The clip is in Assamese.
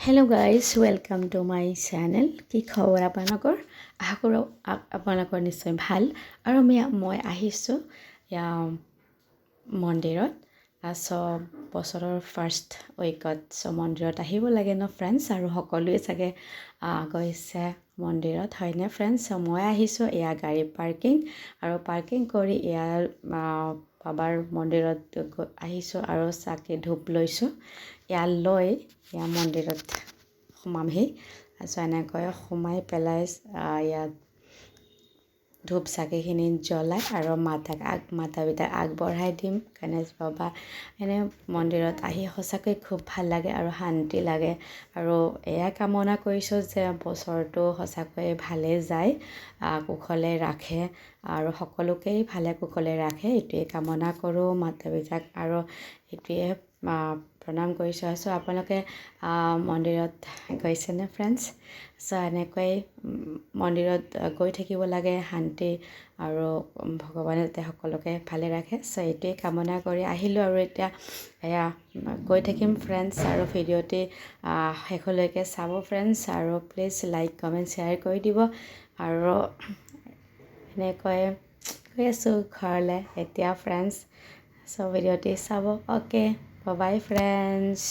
Hello' guys welcome to my channel. কি খবৰ আপোনালোকৰ? আশা কৰোঁ আপোনালোকৰ নিশ্চয় ভাল। আৰু মই আহিছোঁ মন্দিৰত। বছৰৰ ফাৰ্ষ্ট উইকত মন্দিৰত আহিব লাগে ন ফ্ৰেণ্ডছ, আৰু সকলোৱে চাগে গৈছে মন্দিৰত, হয়নে ফ্ৰেণ্ডছ? মই আহিছোঁ এয়া গাড়ী পাৰ্কিং, আৰু পাৰ্কিং কৰি ইয়াৰ বাবাৰ মন্দিৰত আহিছোঁ আৰু চাকি ধূপ লৈছোঁ। ইয়ালৈ মন্দিৰত সোমামহি। এনেকৈ সোমাই পেলাই ইয়াত ধূপ চাকিখিনি জ্বলাই আৰু মাতা পিতাক আগবঢ়াই দিম। গণেশ বাবা এনে মন্দিৰত আহি সঁচাকৈ খুব ভাল লাগে আৰু শান্তি লাগে, আৰু এয়া কামনা কৰিছোঁ যে বছৰটো সঁচাকৈ ভালে যায়, কুশলে ৰাখে আৰু সকলোকেই ভালে কুশলে ৰাখে, এইটোৱে কামনা কৰোঁ মাতা পিতাক, আৰু এইটোৱে প্ৰণাম কৰিছোঁ। আপোনালোকে মন্দিৰত গৈছেনে ফ্ৰেণ্ডছ? এনেকৈ মন্দিৰত গৈ থাকিব লাগে, শান্তি আৰু ভগৱানে যাতে সকলোকে ভালে ৰাখে। এইটোৱে কামনা কৰি আহিলোঁ, আৰু এতিয়া এয়া গৈ থাকিম ফ্ৰেণ্ডছ, আৰু ভিডিঅ'টি শেষলৈকে চাব ফ্ৰেণ্ডছ, আৰু প্লিজ লাইক কমেণ্ট শ্বেয়াৰ কৰি দিব। আৰু এনেকৈ গৈ আছোঁ ঘৰলৈ এতিয়া ফ্ৰেণ্ডছ, ভিডিঅ'টি চাব। Okay, bye bye friends.